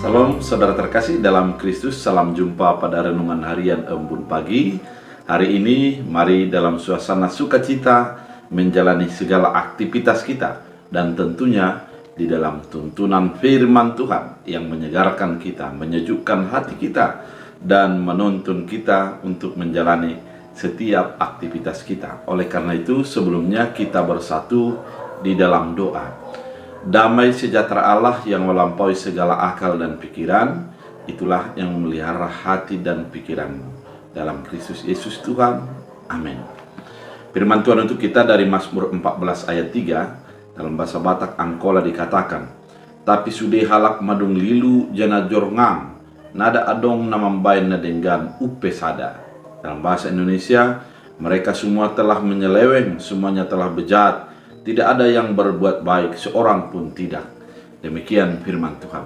Salam saudara terkasih dalam Kristus, salam jumpa pada renungan harian Embun Pagi. Hari ini mari dalam suasana sukacita menjalani segala aktivitas kita, dan tentunya di dalam tuntunan firman Tuhan yang menyegarkan kita, menyejukkan hati kita, dan menuntun kita untuk menjalani setiap aktivitas kita. Oleh karena itu sebelumnya kita bersatu di dalam doa. Damai sejahtera Allah yang melampaui segala akal dan pikiran, itulah yang memelihara hati dan pikiranmu dalam Kristus Yesus Tuhan. Amin. Firman Tuhan untuk kita dari Mazmur 14 ayat 3 dalam bahasa Batak Angkola dikatakan, "Tapi sude halak madung lilu jana jorngang, nada adong namambain nadenggan upe sada." Dalam bahasa Indonesia, mereka semua telah menyeleweng, semuanya telah bejat. Tidak ada yang berbuat baik, seorang pun tidak. Demikian firman Tuhan.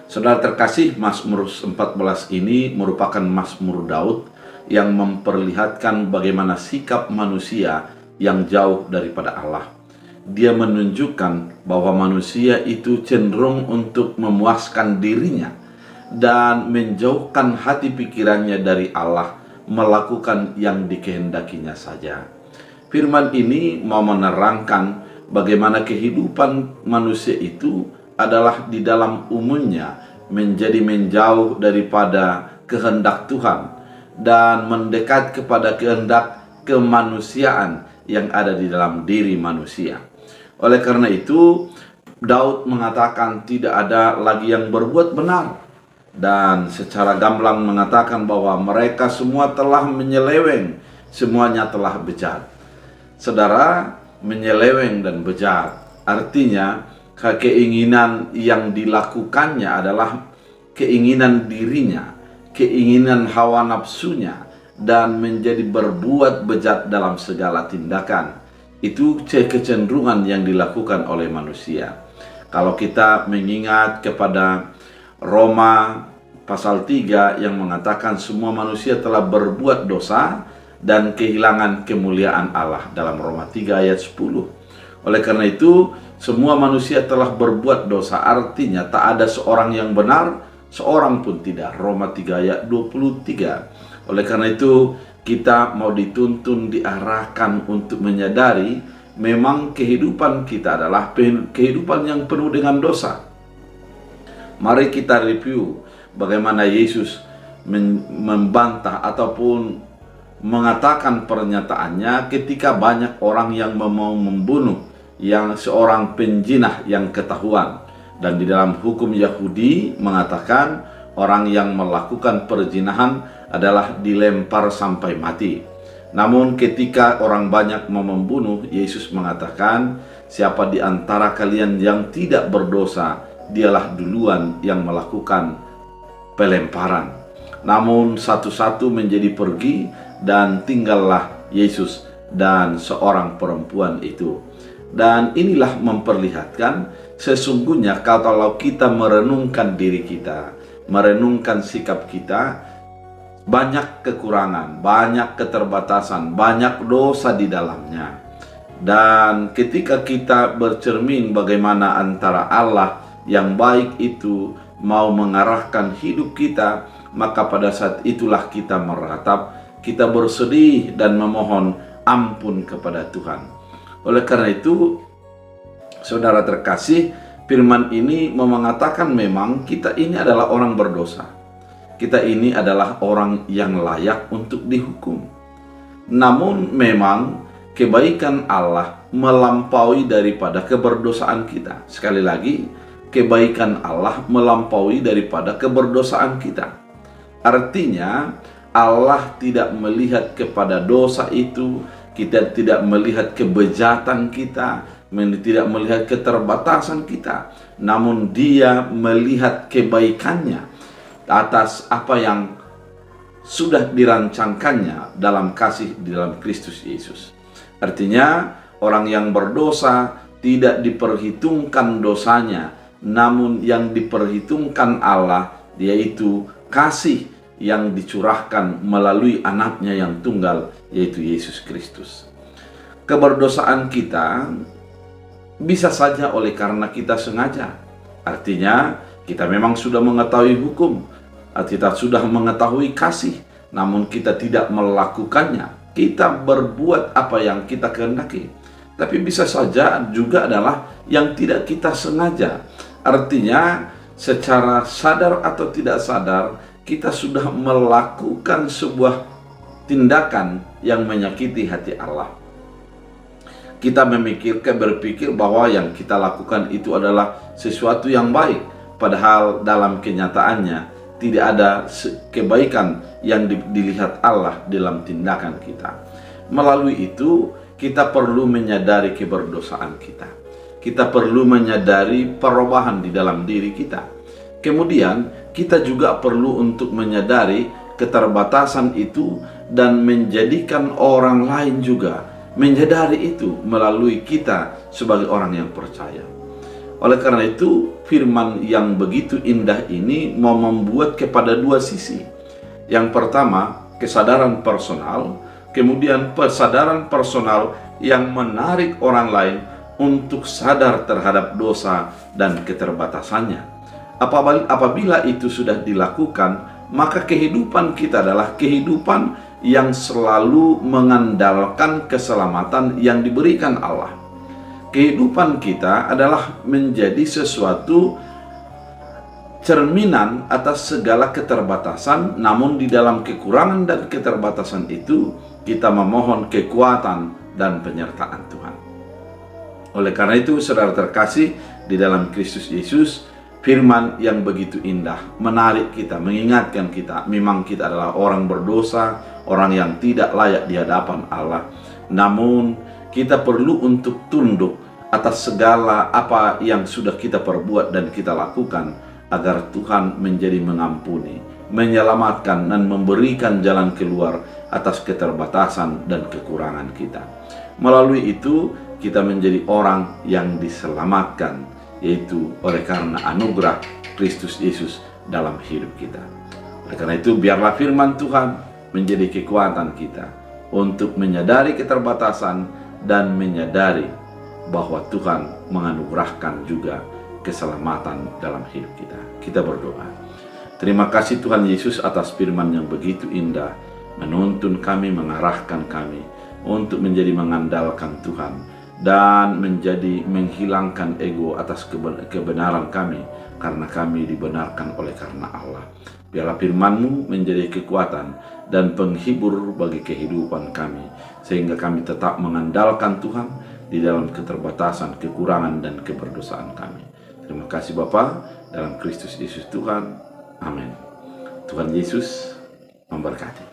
Saudara terkasih, Mazmur 14 ini merupakan Mazmur Daud yang memperlihatkan bagaimana sikap manusia yang jauh daripada Allah. Dia menunjukkan bahwa manusia itu cenderung untuk memuaskan dirinya dan menjauhkan hati pikirannya dari Allah, melakukan yang dikehendakinya saja. Firman ini mau menerangkan bagaimana kehidupan manusia itu adalah di dalam umumnya menjadi menjauh daripada kehendak Tuhan dan mendekat kepada kehendak kemanusiaan yang ada di dalam diri manusia. Oleh karena itu, Daud mengatakan tidak ada lagi yang berbuat benar, dan secara gamblang mengatakan bahwa mereka semua telah menyeleweng, semuanya telah bejat. Saudara, menyeleweng dan bejat artinya keinginan yang dilakukannya adalah keinginan dirinya, keinginan hawa nafsunya, dan menjadi berbuat bejat dalam segala tindakan. Itu kecenderungan yang dilakukan oleh manusia. Kalau kita mengingat kepada Roma pasal 3 yang mengatakan semua manusia telah berbuat dosa dan kehilangan kemuliaan Allah dalam Roma 3 ayat 10. Oleh karena itu, semua manusia telah berbuat dosa, artinya tak ada seorang yang benar, seorang pun tidak. Roma 3 ayat 23. Oleh karena itu, kita mau dituntun, diarahkan untuk menyadari memang kehidupan kita adalah kehidupan yang penuh dengan dosa. Mari kita review bagaimana Yesus membantah ataupun mengatakan pernyataannya ketika banyak orang yang mau membunuh yang seorang penjinah yang ketahuan. Dan di dalam hukum Yahudi mengatakan orang yang melakukan perzinahan adalah dilempar sampai mati. Namun ketika orang banyak mau membunuh, Yesus mengatakan, siapa di antara kalian yang tidak berdosa, dialah duluan yang melakukan pelemparan. Namun satu-satu menjadi pergi, dan tinggallah Yesus dan seorang perempuan itu. Dan inilah memperlihatkan sesungguhnya kalau kita merenungkan diri kita, merenungkan sikap kita, banyak kekurangan, banyak keterbatasan, banyak dosa di dalamnya. Dan ketika kita bercermin bagaimana antara Allah yang baik itu mau mengarahkan hidup kita, maka pada saat itulah kita meratap, kita bersedih dan memohon ampun kepada Tuhan. Oleh karena itu, saudara terkasih, firman ini mengatakan memang kita ini adalah orang berdosa. Kita ini adalah orang yang layak untuk dihukum. Namun memang kebaikan Allah melampaui daripada keberdosaan kita. Sekali lagi, kebaikan Allah melampaui daripada keberdosaan kita. Artinya, Allah tidak melihat kepada dosa itu, kita tidak melihat kebejatan kita, tidak melihat keterbatasan kita, namun Dia melihat kebaikannya atas apa yang sudah dirancangkannya dalam kasih di dalam Kristus Yesus. Artinya, orang yang berdosa tidak diperhitungkan dosanya, namun yang diperhitungkan Allah, yaitu kasih yang dicurahkan melalui anaknya yang tunggal, yaitu Yesus Kristus. Keberdosaan kita bisa saja oleh karena kita sengaja. Artinya Kita memang sudah mengetahui hukum, kita sudah mengetahui kasih, namun kita tidak melakukannya. Kita berbuat apa yang kita kehendaki. Tapi bisa saja juga adalah yang tidak kita sengaja. Artinya secara sadar atau tidak sadar kita sudah melakukan sebuah tindakan yang menyakiti hati Allah. Kita berpikir bahwa yang kita lakukan itu adalah sesuatu yang baik, padahal dalam kenyataannya tidak ada kebaikan yang dilihat Allah dalam tindakan kita. Melalui itu kita perlu menyadari keberdosaan kita. Kita perlu menyadari perubahan di dalam diri kita. Kemudian kita juga perlu untuk menyadari keterbatasan itu dan menjadikan orang lain juga menyadari itu melalui kita sebagai orang yang percaya. Oleh karena itu, firman yang begitu indah ini mau membuat kepada dua sisi. Yang pertama, kesadaran personal, kemudian kesadaran personal yang menarik orang lain untuk sadar terhadap dosa dan keterbatasannya. Apabila itu sudah dilakukan, maka kehidupan kita adalah kehidupan yang selalu mengandalkan keselamatan yang diberikan Allah. Kehidupan kita adalah menjadi sesuatu cerminan atas segala keterbatasan, namun di dalam kekurangan dan keterbatasan itu kita memohon kekuatan dan penyertaan Tuhan. Oleh karena itu, saudara terkasih di dalam Kristus Yesus, firman yang begitu indah menarik kita, mengingatkan kita, memang kita adalah orang berdosa, orang yang tidak layak di hadapan Allah. Namun kita perlu untuk tunduk atas segala apa yang sudah kita perbuat dan kita lakukan, agar Tuhan menjadi mengampuni, menyelamatkan, dan memberikan jalan keluar atas keterbatasan dan kekurangan kita. Melalui itu kita menjadi orang yang diselamatkan, yaitu oleh karena anugerah Kristus Yesus dalam hidup kita. Oleh karena itu, biarlah firman Tuhan menjadi kekuatan kita untuk menyadari keterbatasan dan menyadari bahwa Tuhan menganugerahkan juga keselamatan dalam hidup kita. Kita berdoa. Terima kasih Tuhan Yesus atas firman yang begitu indah, menuntun kami, mengarahkan kami untuk menjadi mengandalkan Tuhan dan menjadi menghilangkan ego atas kebenaran kami, karena kami dibenarkan oleh karena Allah. Biarlah firman-Mu menjadi kekuatan dan penghibur bagi kehidupan kami, sehingga kami tetap mengandalkan Tuhan di dalam keterbatasan, kekurangan, dan keberdosaan kami. Terima kasih Bapa, dalam Kristus Yesus Tuhan. Amin. Tuhan Yesus memberkati.